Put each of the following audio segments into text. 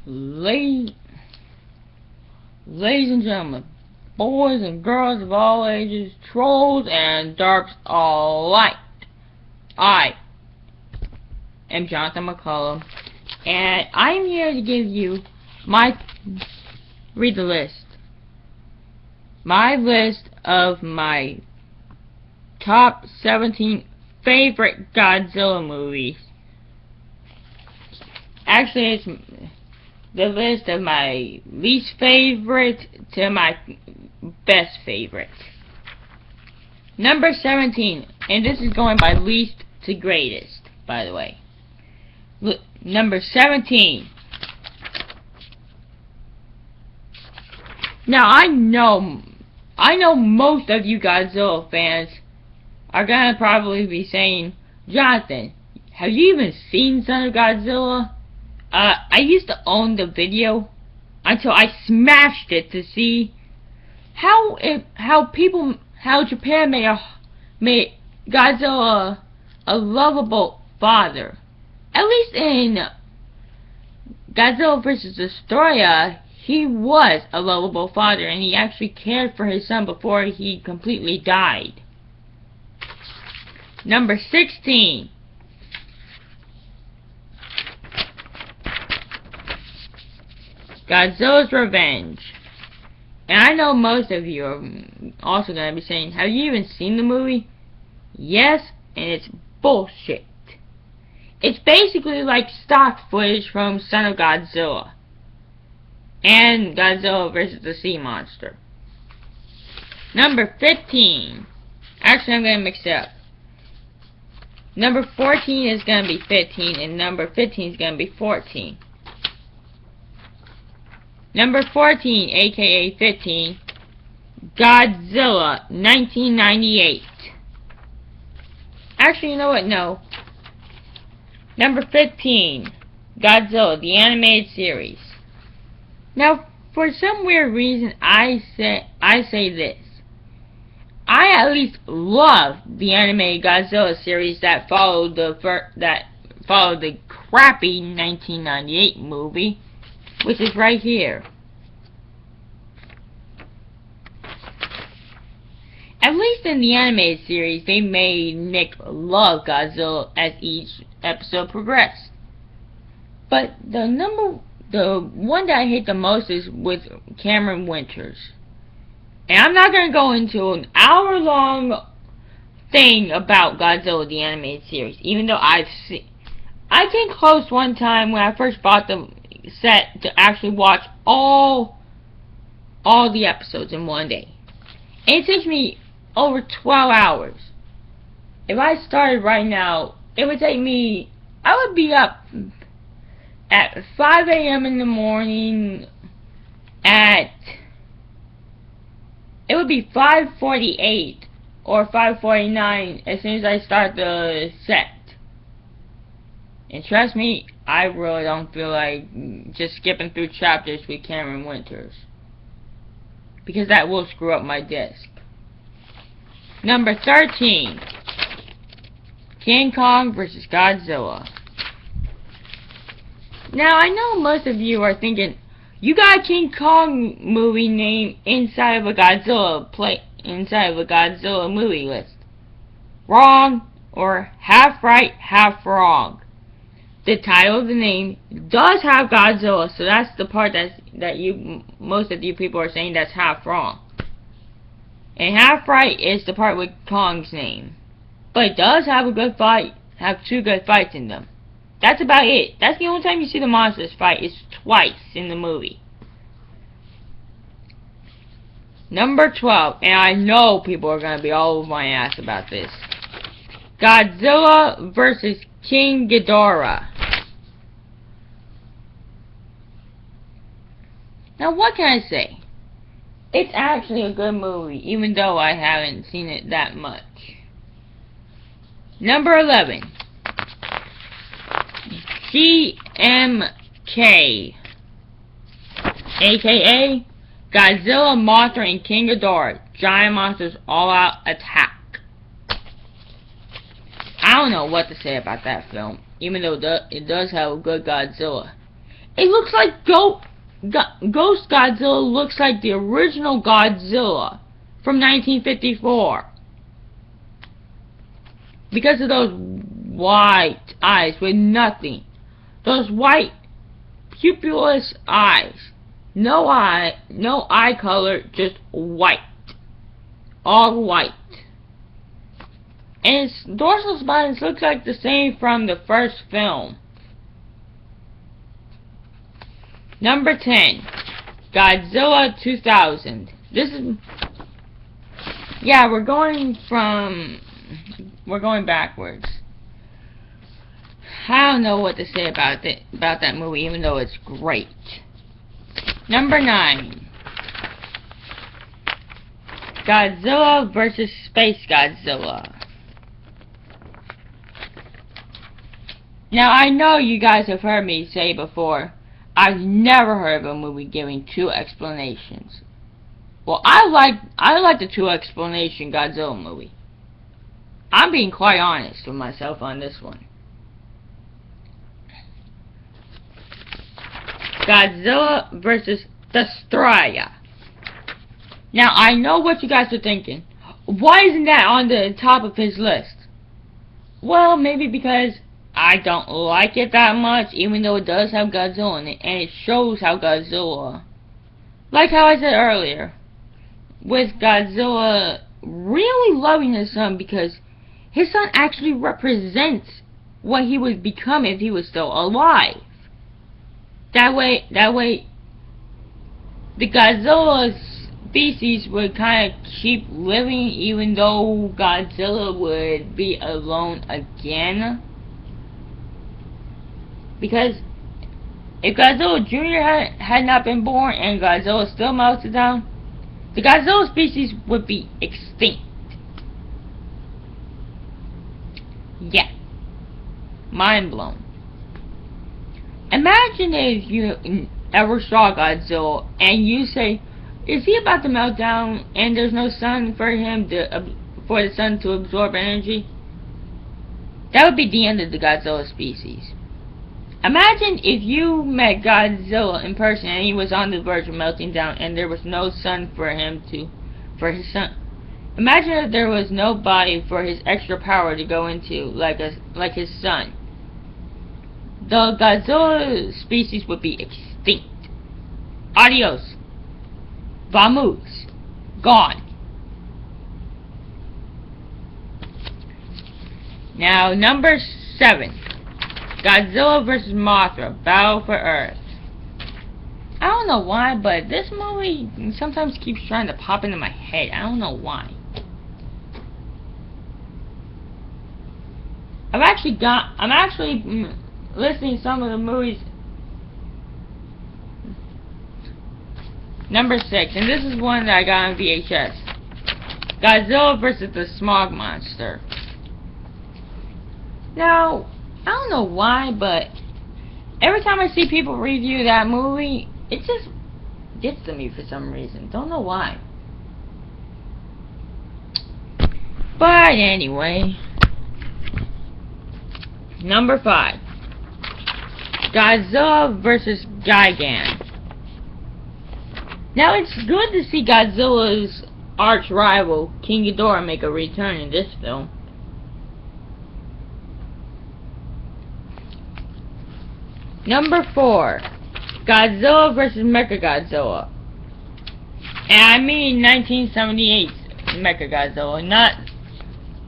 Ladies and gentlemen, boys and girls of all ages, trolls and derps alike, I am Jonathan McCullum, and I'm here to give you read the list. My list of my top 17 favorite Godzilla movies. Actually, it's the list of my least favorite to my best favorite. Number 17, and this is going by least to greatest, by the way. Number 17. Now, I know most of you Godzilla fans are gonna probably be saying, Jonathan, have you even seen Son of Godzilla? I used to own the video until I smashed it to see how Japan made Godzilla a lovable father. At least in Godzilla vs. Destroyer, he was a lovable father, and he actually cared for his son before he completely died. Number 16. Godzilla's Revenge. And I know most of you are also going to be saying, have you even seen the movie? Yes, and it's bullshit. It's basically like stock footage from Son of Godzilla and Godzilla vs. the Sea Monster. Number 15. Actually, I'm going to mix it up. Number 14 is going to be 15, and number 15 is going to be 14. Number 14, aka 15, Godzilla, 1998. Actually, you know what? No. Number 15, Godzilla, the animated series. Now, for some weird reason, I say this. I at least love the animated Godzilla series that followed the crappy 1998 movie, which is right here. At least in the animated series, they made Nick love Godzilla as each episode progressed. But the one that I hate the most is with Cameron Winters. And I'm not going to go into an hour-long thing about Godzilla, the animated series, even though I came close one time when I first bought the set to actually watch all the episodes in one day. And it takes me over 12 hours. If I started right now, it would take me, I would be up at 5 a.m. in the morning it would be 5:48 or 5:49 as soon as I start the set. And trust me, I really don't feel like just skipping through chapters with Cameron Winters, because that will screw up my disc. Number 13, King Kong vs. Godzilla. Now, I know most of you are thinking, you got a King Kong movie name inside of a Godzilla movie list. Wrong, or half right, half wrong. The title of the name does have Godzilla, so that's the part that most of you people are saying that's half wrong. And half right is the part with Kong's name. But it does have two good fights in them. That's about it. That's the only time you see the monsters fight, is twice in the movie. Number 12, and I know people are going to be all over my ass about this. Godzilla vs. King Ghidorah. Now, what can I say? It's actually a good movie, even though I haven't seen it that much. Number 11. GMK, aka Godzilla, Mothra, and King Ghidorah, Giant Monsters All-Out Attack. I don't know what to say about that film, even though it does have a good Godzilla. It looks like Ghost Godzilla looks like the original Godzilla from 1954. Because of those white eyes with nothing. Those white pupilless eyes. No eye color, just white. All white. And its dorsal spines looks like the same from the first film. Number 10. Godzilla 2000. This is... Yeah, we're going backwards. I don't know what to say about that movie, even though it's great. Number 9. Godzilla vs. Space Godzilla. Now, I know you guys have heard me say before, I've never heard of a movie giving 2 explanations. Well, I like the 2 explanation Godzilla movie. I'm being quite honest with myself on this one. Godzilla vs. Destroyer. Now, I know what you guys are thinking. Why isn't that on the top of his list? Well, maybe because I don't like it that much, even though it does have Godzilla in it, and it shows how Godzilla... Like how I said earlier, with Godzilla really loving his son because his son actually represents what he would become if he was still alive. That way, the Godzilla species would kind of keep living even though Godzilla would be alone again. Because if Godzilla Jr. had not been born and Godzilla still melted down, the Godzilla species would be extinct. Yeah. Mind blown. Imagine if you ever saw Godzilla and you say, is he about to melt down and there's no sun for him for the sun to absorb energy? That would be the end of the Godzilla species. Imagine if you met Godzilla in person and he was on the verge of melting down and there was no sun for his son. Imagine if there was no body for his extra power to go into, like his son. The Godzilla species would be extinct. Adios. Vamoose. Gone. Now, number 7. Godzilla vs. Mothra, Battle for Earth. I don't know why, but this movie sometimes keeps trying to pop into my head. I don't know why. I'm actually listing some of the movies. Number 6, and this is one that I got on VHS. Godzilla vs. the Smog Monster. Now, I don't know why, but every time I see people review that movie, it just gets to me for some reason. Don't know why. But anyway, number 5. Godzilla vs. Gigan. Now, it's good to see Godzilla's arch rival, King Ghidorah, make a return in this film. Number 4. Godzilla vs. Mechagodzilla. And I mean 1978 Mechagodzilla,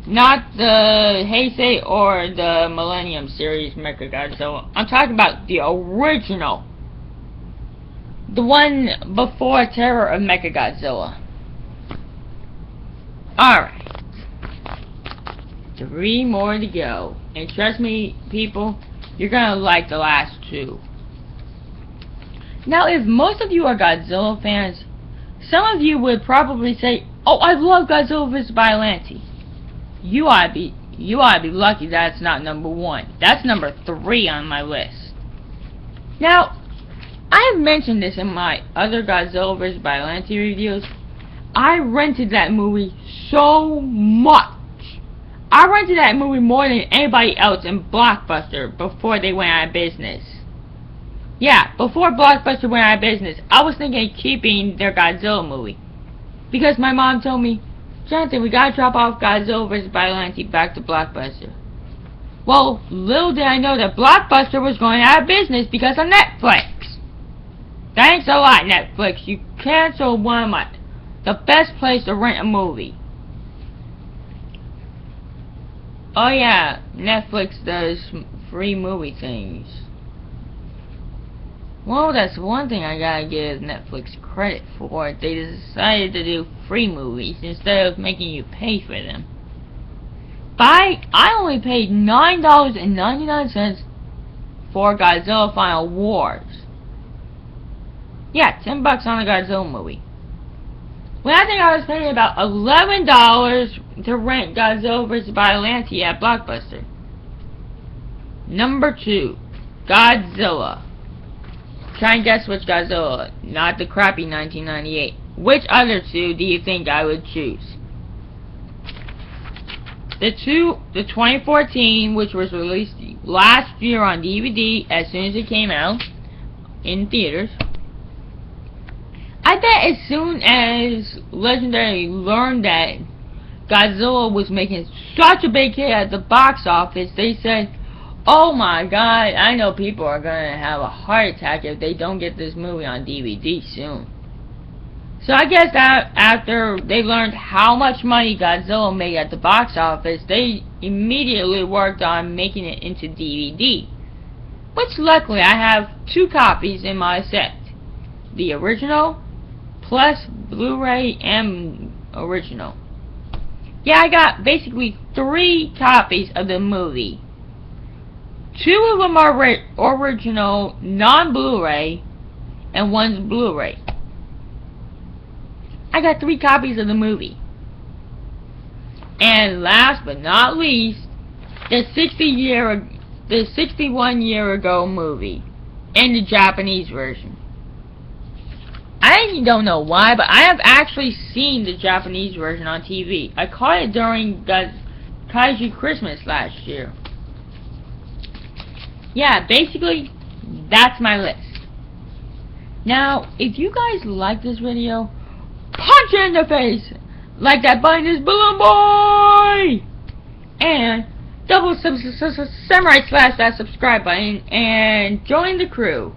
not the Heisei or the Millennium series Mechagodzilla. I'm talking about the original. The one before Terror of Mechagodzilla. Alright. 3 more to go. And trust me, people, you're gonna like the last 2. Now, if most of you are Godzilla fans, some of you would probably say, oh, I love Godzilla vs. Biollante. You ought to be lucky that's not number 1. That's number 3 on my list. Now, I have mentioned this in my other Godzilla vs. Biollante reviews. I rented that movie so much. I rented that movie more than anybody else in Blockbuster before they went out of business. Yeah, before Blockbuster went out of business, I was thinking of keeping their Godzilla movie. Because my mom told me, Jonathan, we gotta drop off Godzilla vs. Biollante back to Blockbuster. Well, little did I know that Blockbuster was going out of business because of Netflix. Thanks a lot, Netflix. You canceled the best place to rent a movie. Oh yeah, Netflix does free movie things. Well, that's one thing I gotta give Netflix credit for. They decided to do free movies instead of making you pay for them. I only paid $9.99 for Godzilla Final Wars. Yeah, $10 on a Godzilla movie. When I think I was paying about $11 to rent Godzilla vs. Biollante at Blockbuster. Number 2, Godzilla. Try and guess which Godzilla, not the crappy 1998. Which other two do you think I would choose? The 2014, which was released last year on DVD as soon as it came out in theaters. I bet as soon as Legendary learned that Godzilla was making such a big hit at the box office, they said, oh my god, I know people are gonna have a heart attack if they don't get this movie on DVD soon. So I guess that after they learned how much money Godzilla made at the box office, they immediately worked on making it into DVD. Which luckily I have 2 copies in my set. The original, plus Blu-ray and original. Yeah, I got basically 3 copies of the movie. 2 of them are original, non-Blu-ray, and one's Blu-ray. I got 3 copies of the movie. And last but not least, the 61 year ago movie in the Japanese version. I don't know why, but I have actually seen the Japanese version on TV. I caught it during Kaiju Christmas last year. Yeah, basically, that's my list. Now, if you guys like this video, punch it in the face! Like that button is Balloon Boy! And double samurai slash that subscribe button and join the crew.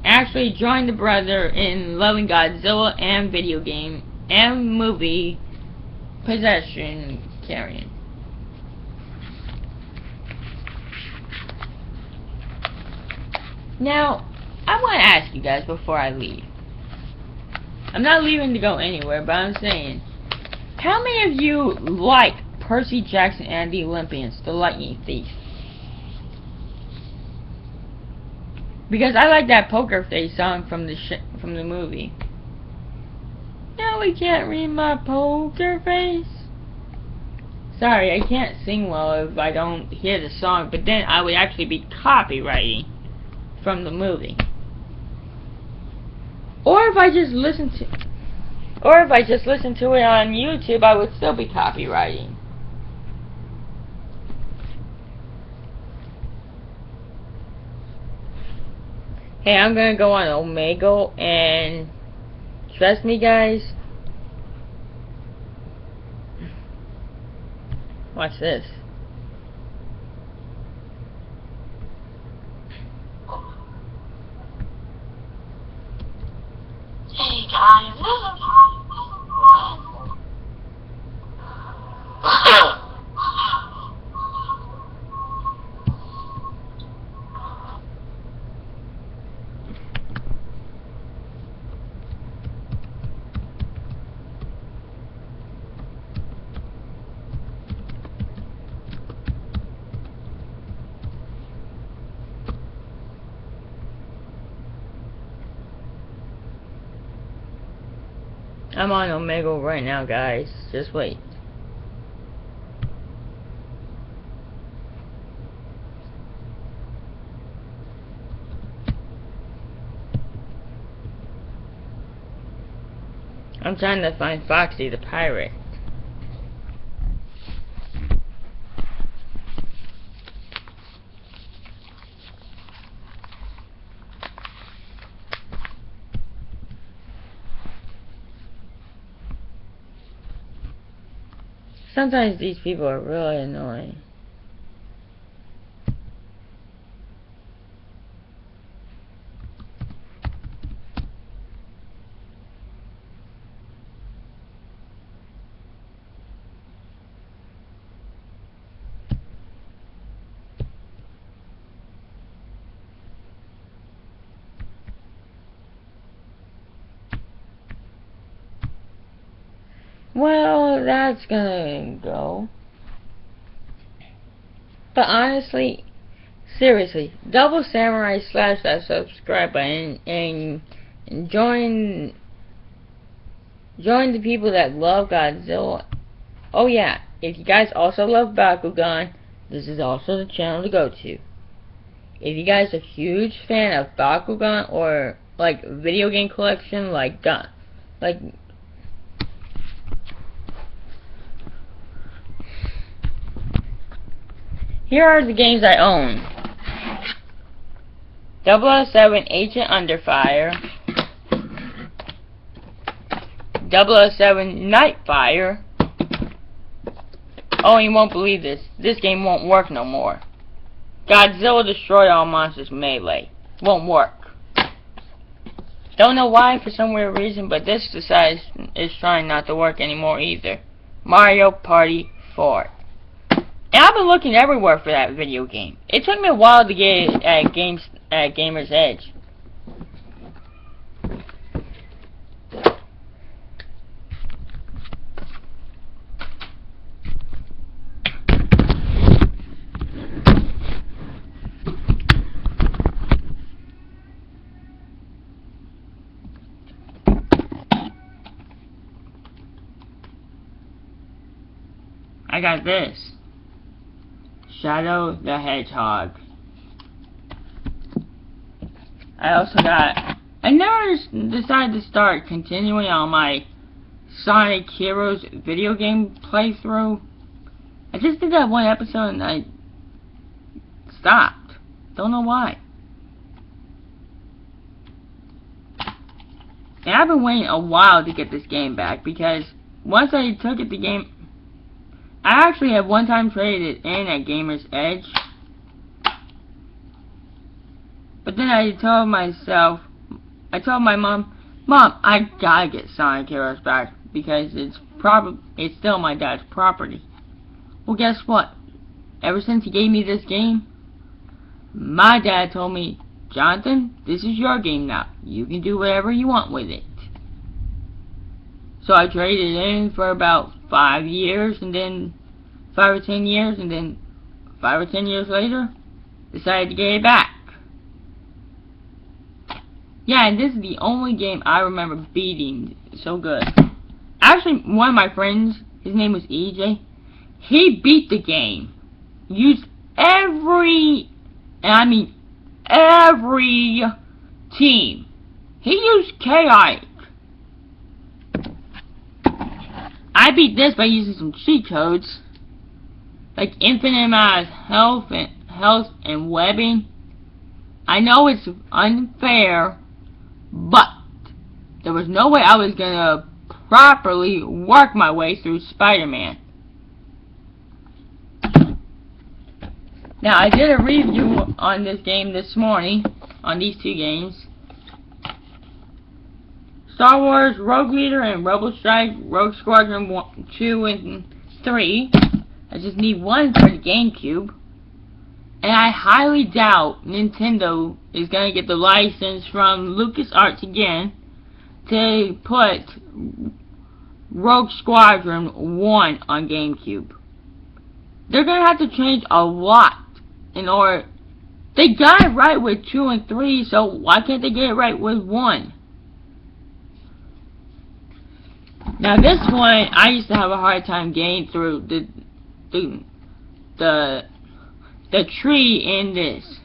Actually, join the brother in loving Godzilla and video game and movie possession carrying. Now, I want to ask you guys before I leave. I'm not leaving to go anywhere, but I'm saying, how many of you like Percy Jackson and the Olympians, the Lightning Thief? Because I like that Poker Face song from the movie. Now we can't read my poker face. Sorry, I can't sing well if I don't hear the song, but then I would actually be copywriting from the movie. Or if I just listen to it on YouTube, I would still be copywriting. Hey, I'm gonna go on Omegle, and trust me guys, watch this. Hey guys, this is I'm on Omegle right now, guys. Just wait. I'm trying to find Foxy the pirate. Sometimes these people are really annoying. Well, that's gonna go. But honestly, seriously, double samurai slash that subscribe button and join the people that love Godzilla. Oh yeah, if you guys also love Bakugan, this is also the channel to go to. If you guys are a huge fan of Bakugan or like video game collection here are the games I own. 007 Agent Under Fire, 007 Nightfire. Oh, you won't believe this. This game won't work no more. Godzilla Destroy All Monsters Melee. Won't work. Don't know why for some weird reason, but this is trying not to work anymore either. Mario Party 4. And I've been looking everywhere for that video game. It took me a while to get it at Gamer's Edge. I got this. Shadow the Hedgehog. I never decided to start continuing on my Sonic Heroes video game playthrough. I just did that one episode and I stopped. Don't know why. And I've been waiting a while to get this game back because once I took it, the game... I actually have one time traded it in at Gamer's Edge. But then I told my mom, I gotta get Sonic Heroes back because it's still my dad's property. Well, guess what? Ever since he gave me this game, my dad told me, Jonathan, this is your game now. You can do whatever you want with it. So I traded it in for about 5 years, and then 5 or 10 years, and then 5 or 10 years later, decided to get it back. Yeah, and this is the only game I remember beating so good. Actually, one of my friends, his name was EJ, he beat the game. Used every team. He used chaotic. I beat this by using some cheat codes, like infinite amount of health and webbing. I know it's unfair, but there was no way I was gonna properly work my way through Spider-Man. Now, I did a review on this game this morning, on these two games. Star Wars Rogue Leader and Rebel Strike Rogue Squadron 1, 2, and 3. I just need one for the GameCube. And I highly doubt Nintendo is going to get the license from LucasArts again to put Rogue Squadron 1 on GameCube. They're going to have to change a lot in order... They got it right with 2 and 3, so why can't they get it right with 1? Now this one, I used to have a hard time getting through the tree in this.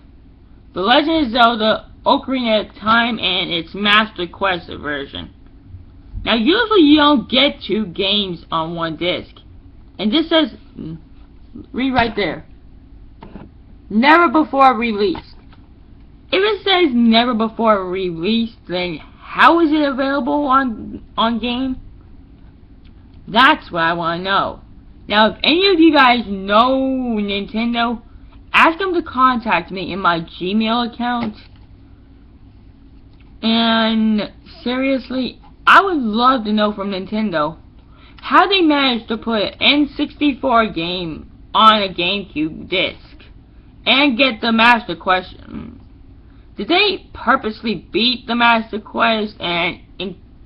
The Legend of Zelda Ocarina of Time and its Master Quest version. Now usually you don't get 2 games on one disc. And this says, read right there, never before released. If it says never before released, then how is it available on game? That's what I want to know. Now, if any of you guys know Nintendo, ask them to contact me in my Gmail account. And seriously, I would love to know from Nintendo how they managed to put an N64 game on a GameCube disc and get the Master Quest. Did they purposely beat the Master Quest and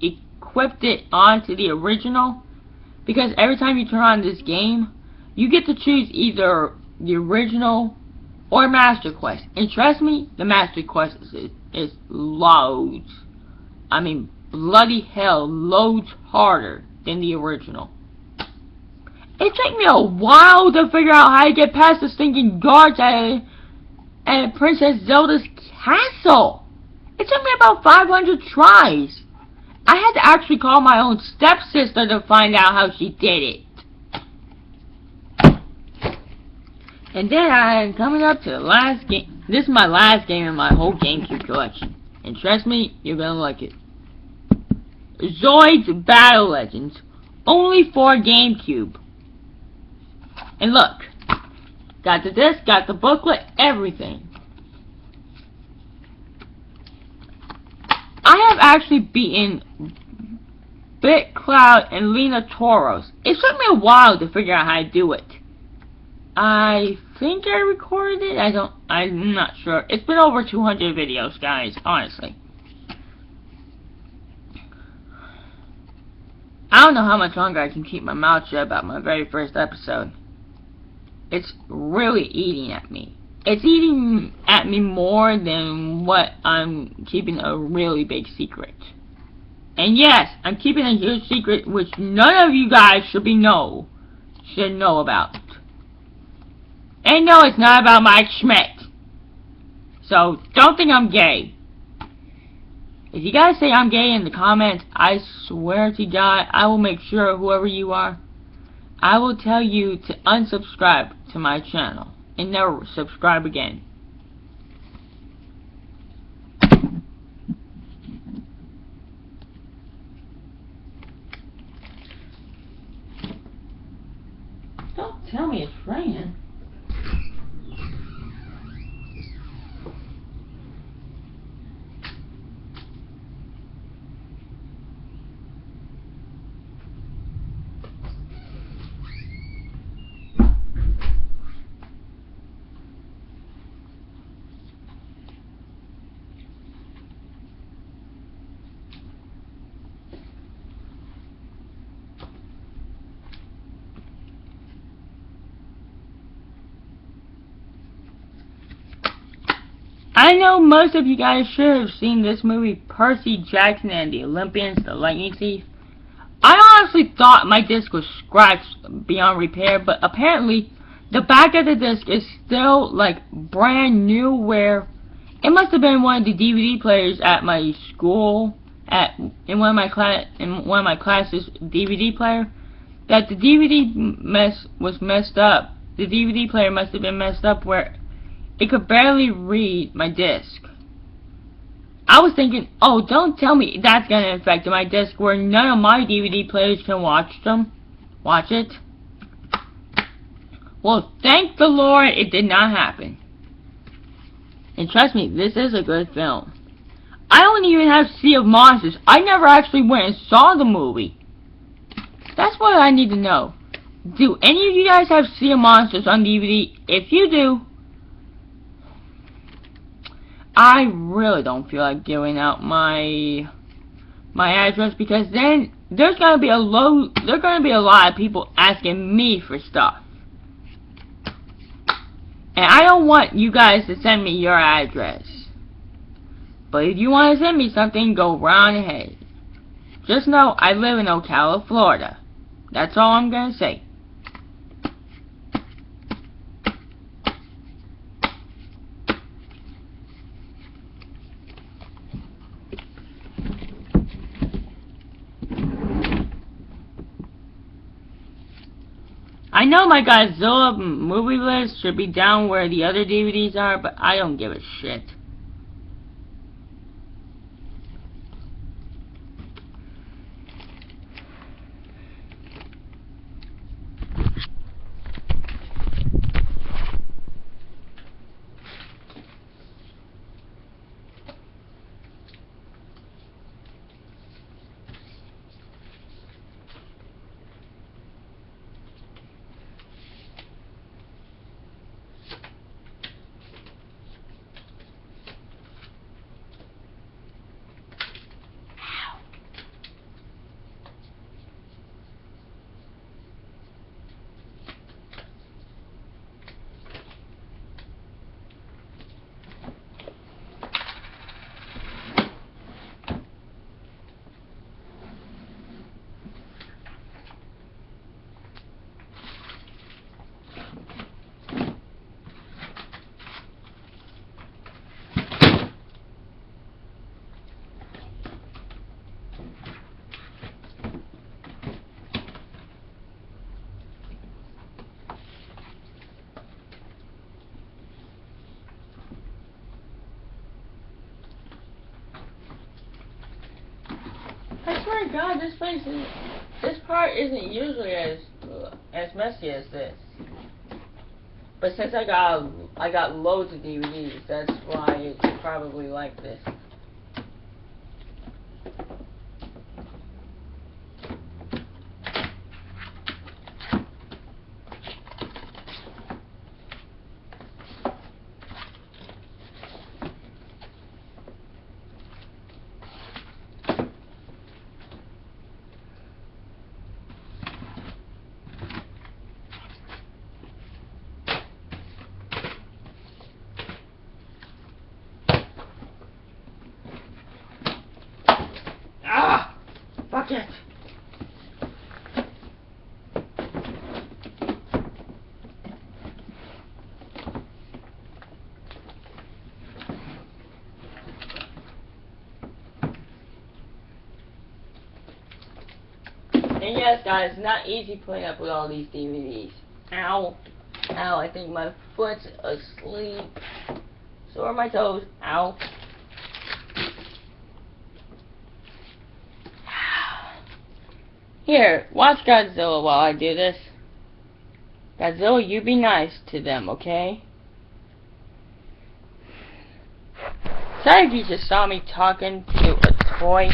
equipped it onto the original? Because every time you turn on this game, you get to choose either the original or Master Quest. And trust me, the Master Quest is loads. I mean, bloody hell, loads harder than the original. It took me a while to figure out how to get past the stinking guards at Princess Zelda's castle. It took me about 500 tries. I had to actually call my own stepsister to find out how she did it. And then I'm coming up to the last game. This is my last game in my whole GameCube collection. And trust me, you're gonna like it. Zoid's Battle Legends. Only for GameCube. And look. Got the disc, got the booklet, everything. I have actually beaten BitCloud and Lena Toros. It took me a while to figure out how to do it. I think I recorded it. I'm not sure. It's been over 200 videos, guys, honestly. I don't know how much longer I can keep my mouth shut about my very first episode. It's really eating at me. It's eating at me more than what I'm keeping a really big secret. And yes, I'm keeping a huge secret which none of you guys should know about. And no, it's not about Mike Schmidt. So, don't think I'm gay. If you guys say I'm gay in the comments, I swear to God, I will make sure, whoever you are, I will tell you to unsubscribe to my channel and never subscribe again. Don't tell me it's raining. I know most of you guys should have seen this movie, Percy Jackson and the Olympians, the Lightning Thief. I honestly thought my disc was scratched beyond repair, but apparently the back of the disc is still like brand new, where it must have been one of the DVD players at my school, in one of my classes DVD player, that the DVD was messed up. The DVD player must have been messed up where it could barely read my disc. I was thinking, oh, don't tell me that's gonna affect my disc where none of my DVD players can watch it. Well, thank the Lord it did not happen. And trust me, this is a good film. I don't even have Sea of Monsters. I never actually went and saw the movie. That's what I need to know. Do any of you guys have Sea of Monsters on DVD? If you do, I really don't feel like giving out my address, because then there's gonna be a lot of people asking me for stuff. And I don't want you guys to send me your address. But if you want to send me something, go right ahead. Just know I live in Ocala, Florida. That's all I'm gonna say. I know my Godzilla movie list should be down where the other DVDs are, but I don't give a shit. God, this part isn't usually as messy as this. But since I got loads of DVDs, that's why it's probably like this. Ah! Fuck it! And yes, guys, it's not easy putting up with all these DVDs. Ow. Ow, I think my foot's asleep. So are my toes. Ow. Here, watch Godzilla while I do this. Godzilla, you be nice to them, okay? Sorry if you just saw me talking to a toy.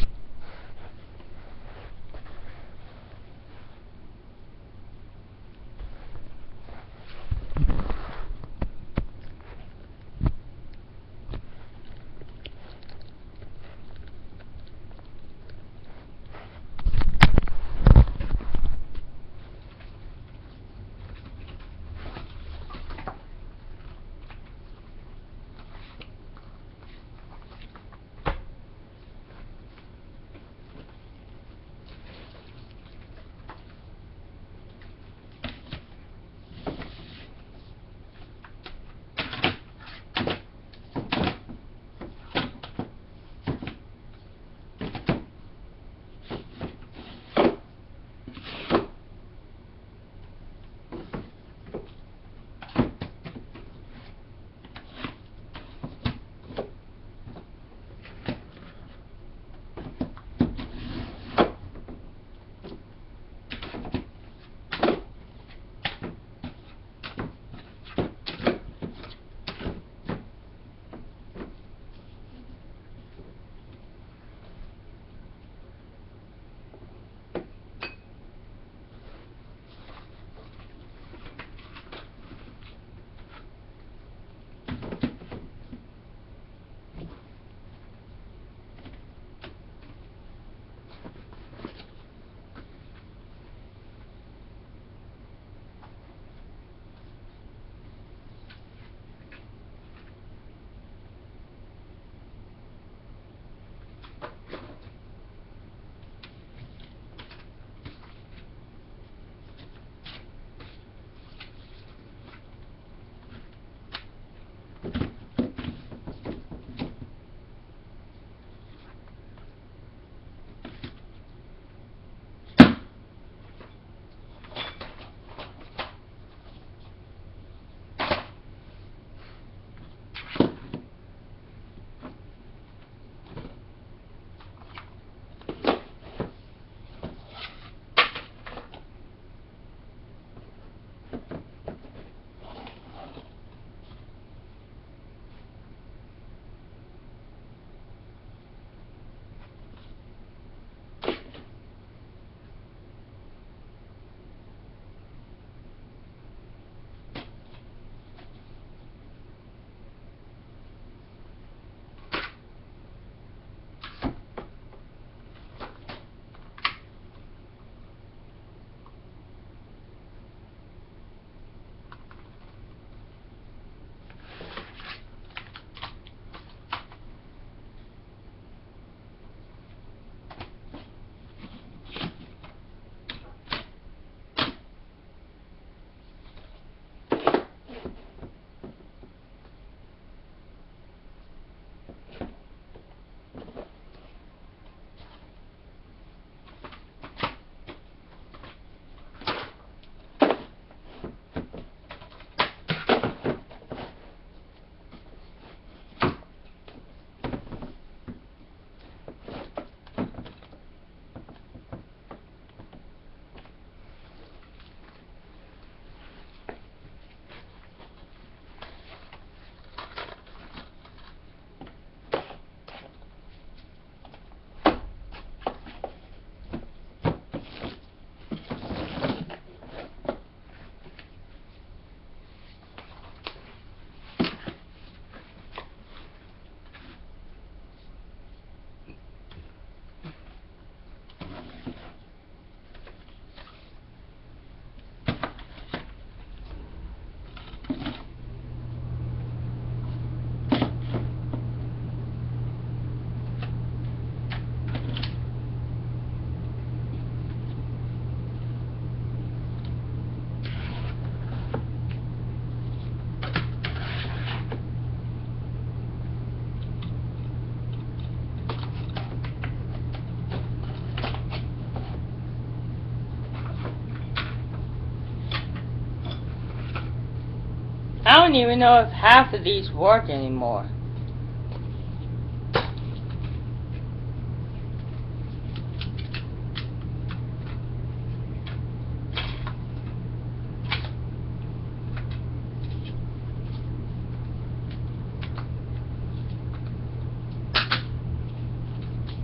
even know if half of these work anymore.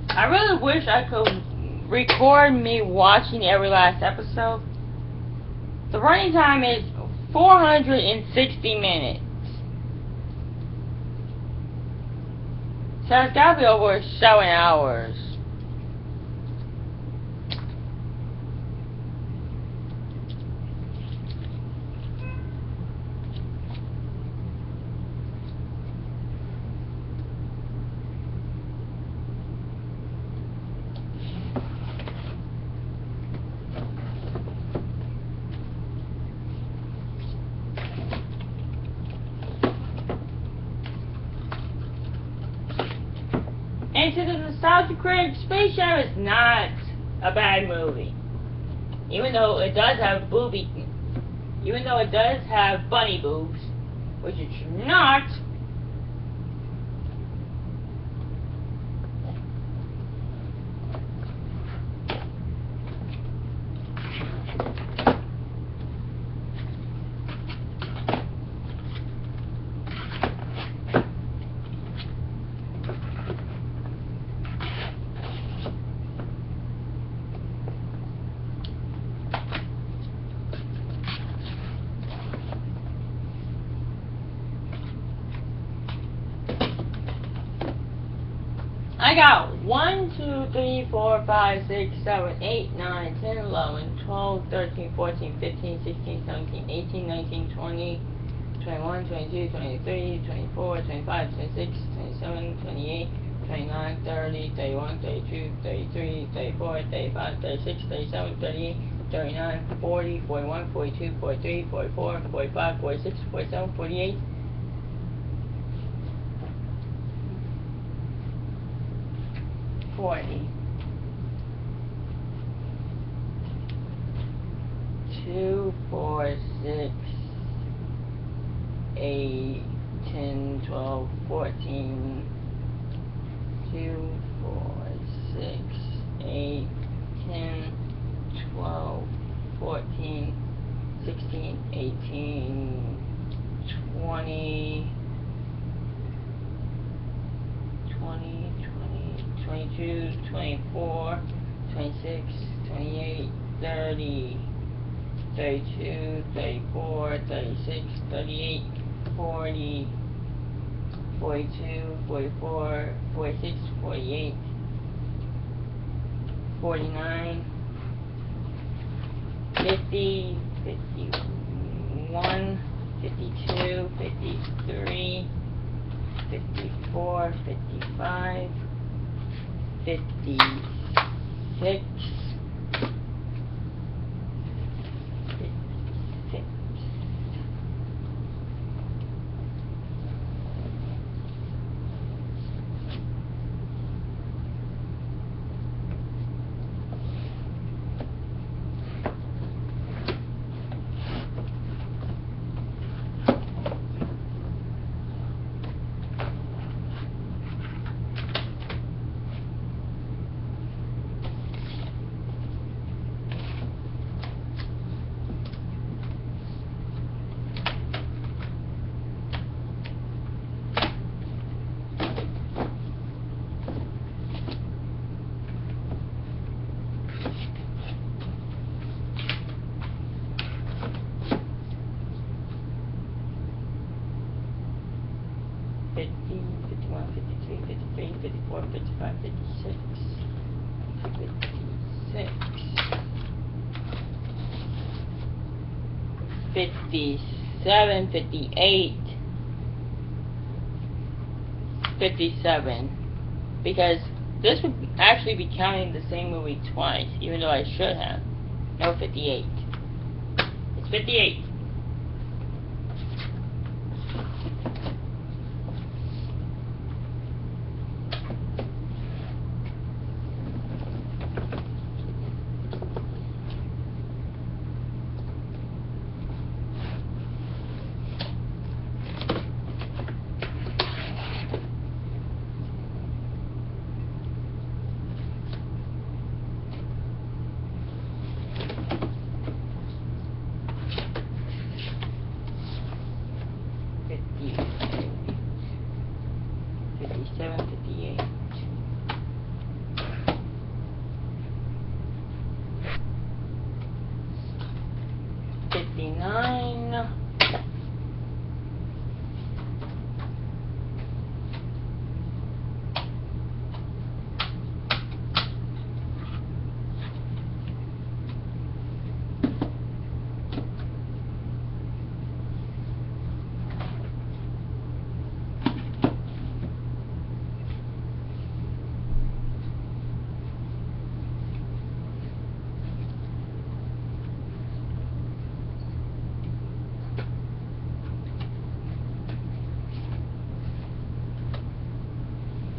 I really wish I could record me watching every last episode. The running time is 460 minutes. So it's gotta be over 7 hours. And to the nostalgia critic, Space Jam is not a bad movie. Even though it does have bunny boobs, which it should not. I got 1, 2, 3, 4, 5, 6, 7, 8, 9, 10, 11, 12, 13, 14, 15, 16, 17, 18, 19, 20, 21, 22, 23, 24, 25, 26, 27, 28, 29, 30, 31, 32, 33, 34, 35, 36, 37, 38, 39, 40, 41, 42, 43, 44, 45, 46, 47, 48. 40. 2, 4, 6, 8, 10, 12, 14. 2, 4, 6, 8, 10, 12, 14, 16, 18, 20, 22, 24, 26, 28, 30, 32, 34, 36, 38, 40, 42, 44, 46, 48, 49, 50, 51, 52, 53, 54, 55, 56, 56. Fifty-seven, 58, 57, because this would actually be counting the same movie twice, even though I should have. No, 58. It's 58. 57, 58. 59.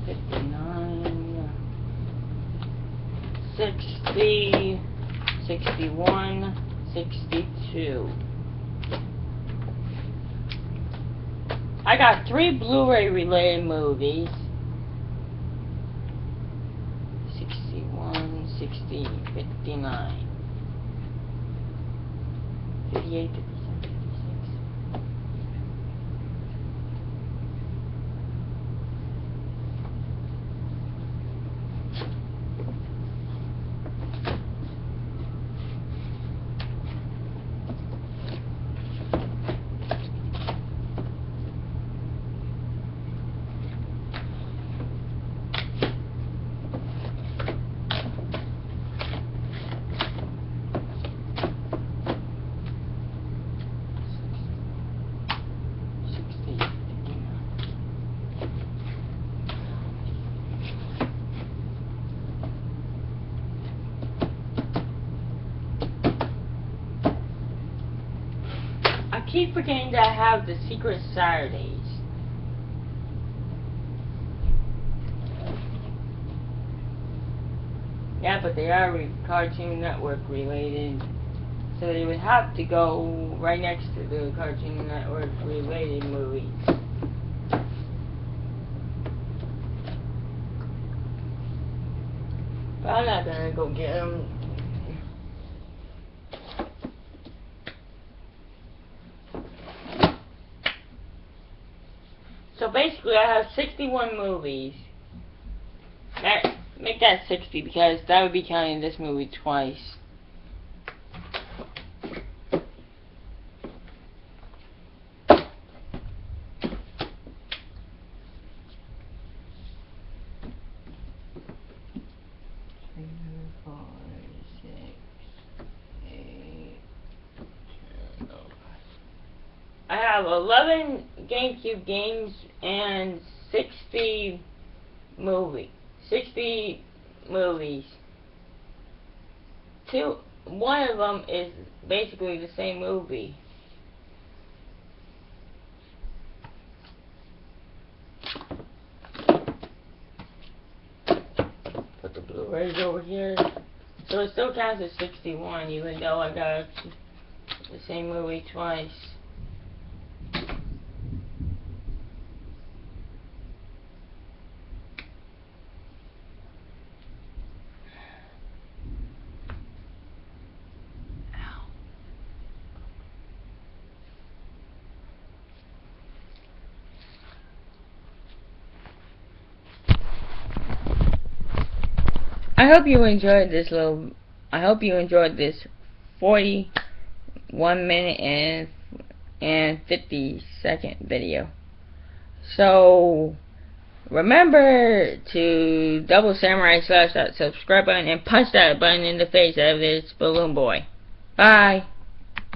59, 60, 61, 62. I got 3 Blu-ray related movies. 61, 60, 59, 58, 57, 56. I keep forgetting that I have the Secret Saturdays. Yeah, but they are Cartoon Network related. So they would have to go right next to the Cartoon Network related movies. But I'm not gonna go get them. So basically I have 61 movies. Make that 60 because that would be counting this movie twice. I have 11 GameCube games and 60 movies. One of them is basically the same movie. Put the Blu-rays over here. So it still counts as 61 even though I got the same movie twice. I hope you enjoyed this 41 minute and 50-second video. So remember to double samurai slash that subscribe button and punch that button in the face of this balloon boy. Bye.